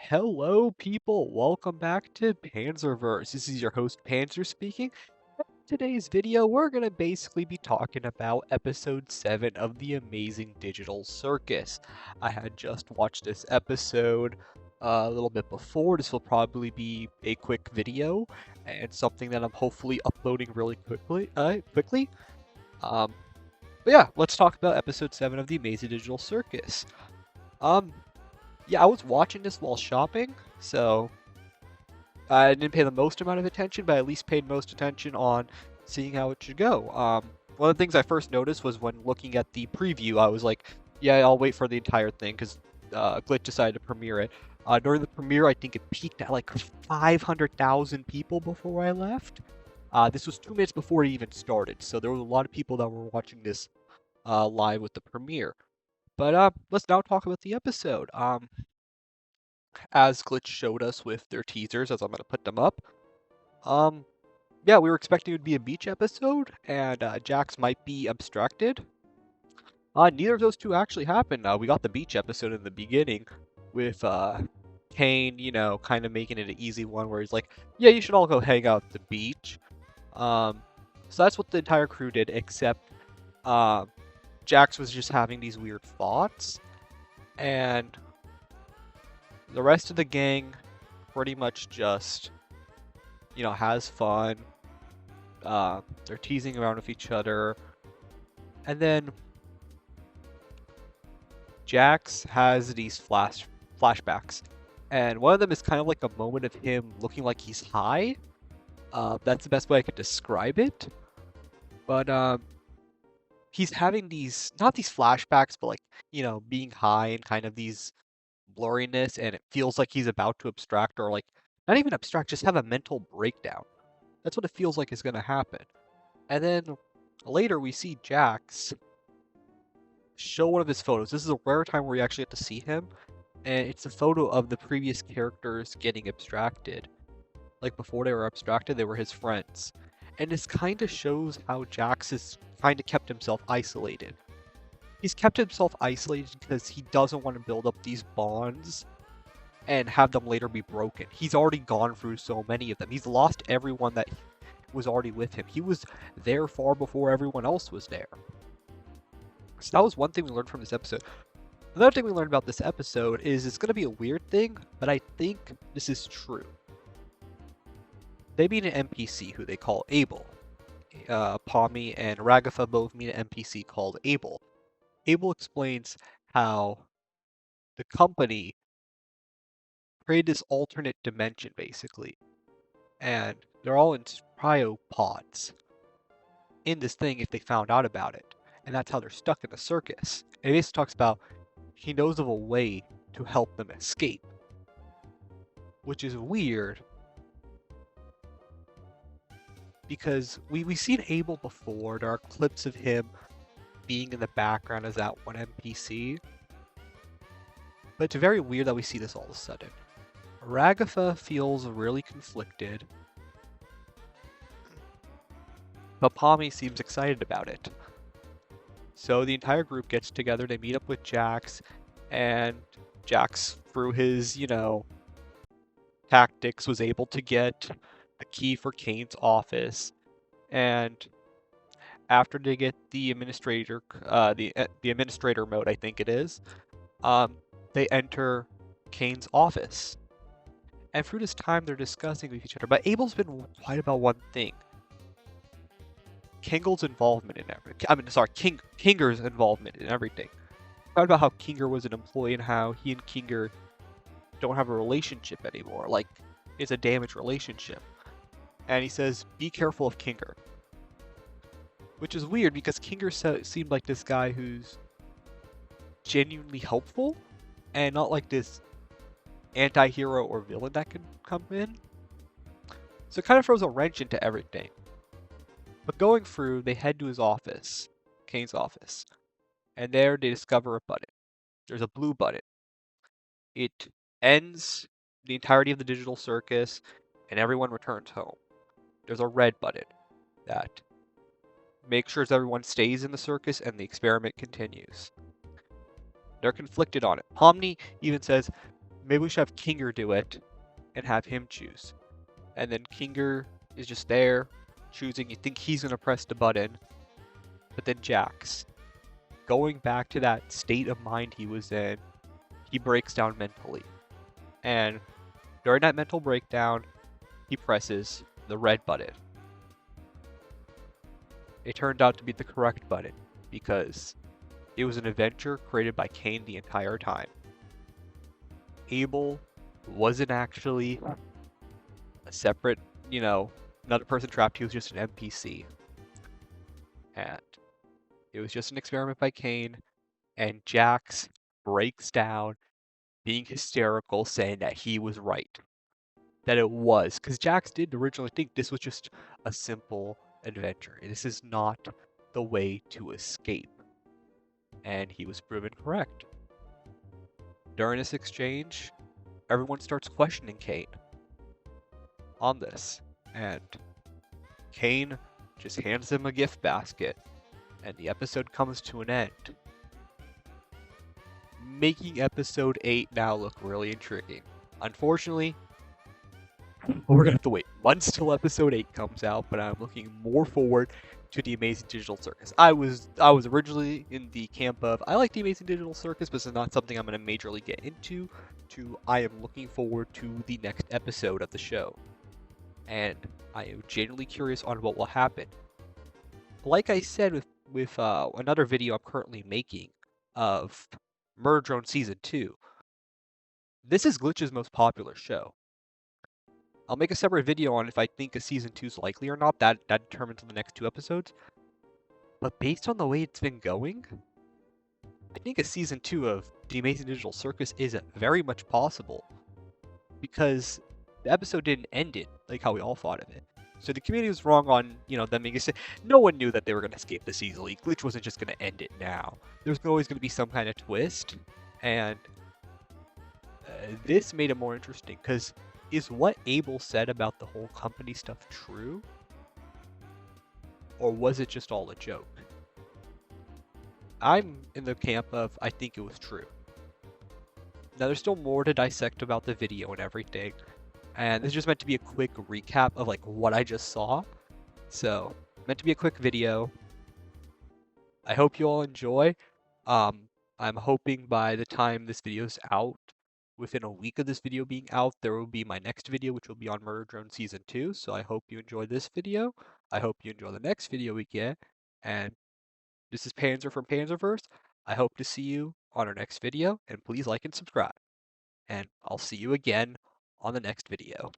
Hello, people. Welcome back to Panzerverse. This is your host, Panzer, speaking. Today's video, we're going to basically be talking about episode 7 of the amazing digital circus. I had just watched this episode a little bit before. This will probably be a quick video and something that I'm hopefully uploading really quickly. Um, but yeah, let's talk about episode 7 of the amazing digital circus. Um, yeah, I was watching this while shopping, so I didn't pay the most amount of attention, but I at least paid most attention on seeing how it should go. One of the things I first noticed was when looking at the preview, I was like, yeah, I'll wait for the entire thing because Glitch decided to premiere it. During the premiere, I think it peaked at like 500,000 people before I left. This was 2 minutes before it even started, so there was a lot of people that were watching this live with the premiere. But let's now talk about the episode. As Glitch showed us with their teasers, as I'm going to put them up. Um, yeah, we were expecting it would be a beach episode, and Jax might be abstracted. Neither of those two actually happened. We got the beach episode in the beginning with Kane, kind of making it an easy one where he's like, yeah, you should all go hang out at the beach. So that's what the entire crew did, except Jax was just having these weird thoughts, and the rest of the gang pretty much just, has fun. They're teasing around with each other. And then Jax has these flashbacks. And one of them is kind of like a moment of him looking like he's high. That's the best way I could describe it. But he's having not these flashbacks, but being high and kind of these blurriness, and it feels like he's about to abstract, or like not even abstract, just have a mental breakdown. That's what it feels like is going to happen. And then later we see Jax show one of his photos. This is a rare time where you actually get to see him, and it's a photo of the previous characters getting abstracted. Like before they were abstracted, they were his friends. And this kind of shows how Jax has kind of kept himself isolated. He's kept himself isolated because he doesn't want to build up these bonds and have them later be broken. He's already gone through so many of them. He's lost everyone that was already with him. He was there far before everyone else was there. So that was one thing we learned from this episode. Another thing we learned about this episode is it's going to be a weird thing, but I think this is true. They meet an NPC who they call Abel. Pommy and Ragatha both meet an NPC called Abel. Abel explains how the company created this alternate dimension, basically. And they're all in cryopods in this thing if they found out about it. And that's how they're stuck in the circus. And Ace talks about he knows of a way to help them escape. Which is weird. Because we've seen Abel before. There are clips of him being in the background as that one NPC. But it's very weird that we see this all of a sudden. Ragatha feels really conflicted. But Pommy seems excited about it. So the entire group gets together, they meet up with Jax, and Jax, through his, tactics, was able to get a key for Kane's office. And after they get the administrator, the administrator mode, I think it is, they enter Kane's office. And through this time, they're discussing with each other. But Abel's been quiet about one thing. Kinger's involvement in everything. Kinger's involvement in everything. Talked about how Kinger was an employee and how he and Kinger don't have a relationship anymore. Like, it's a damaged relationship. And he says, be careful of Kinger. Which is weird because Kinger seemed like this guy who's genuinely helpful and not like this anti-hero or villain that can come in. So it kind of throws a wrench into everything. But going through, they head to his office, Kane's office, and there they discover a button. There's a blue button. It ends the entirety of the digital circus, and everyone returns home. There's a red button that makes sure everyone stays in the circus and the experiment continues. They're conflicted on it. Pomni even says, maybe we should have Kinger do it and have him choose. And then Kinger is just there choosing. You think he's gonna press the button, but then Jax, going back to that state of mind he was in, he breaks down mentally. And during that mental breakdown, he presses the red button. It turned out to be the correct button because it was an adventure created by Kane the entire time. Abel wasn't actually a separate, another person trapped. He was just an NPC. And it was just an experiment by Kane, and Jax breaks down, being hysterical, saying that he was right. That it was, because Jax did originally think this was just a simple adventure. This is not the way to escape. And he was proven correct. During this exchange, everyone starts questioning Kane on this. And Kane just hands him a gift basket, and the episode comes to an end, making episode 8 now look really intriguing. Unfortunately, we're gonna have to wait months till episode 8 comes out, but I'm looking more forward to the Amazing Digital Circus. I was originally in the camp of I like the Amazing Digital Circus, but it's not something I'm gonna majorly get into. I am looking forward to the next episode of the show, and I am genuinely curious on what will happen. Like I said with another video I'm currently making of Murder Drone Season 2, this is Glitch's most popular show. I'll make a separate video on if I think a Season 2 is likely or not. That determines the next 2 episodes. But based on the way it's been going, I think a Season 2 of The Amazing Digital Circus is very much possible. Because the episode didn't end it like how we all thought of it. So the community was wrong on, them being no one knew that they were going to escape this easily. Glitch wasn't just going to end it now. There's always going to be some kind of twist, and this made it more interesting, because is what Abel said about the whole company stuff true? Or was it just all a joke? I'm in the camp of I think it was true. Now there's still more to dissect about the video and everything. And this is just meant to be a quick recap of what I just saw. So, meant to be a quick video. I hope you all enjoy. I'm hoping by the time this video is out, within a week of this video being out, there will be my next video, which will be on Murder Drone Season 2. So I hope you enjoy this video. I hope you enjoy the next video we get. And this is Panzer from Panzerverse. I hope to see you on our next video. And please like and subscribe. And I'll see you again on the next video.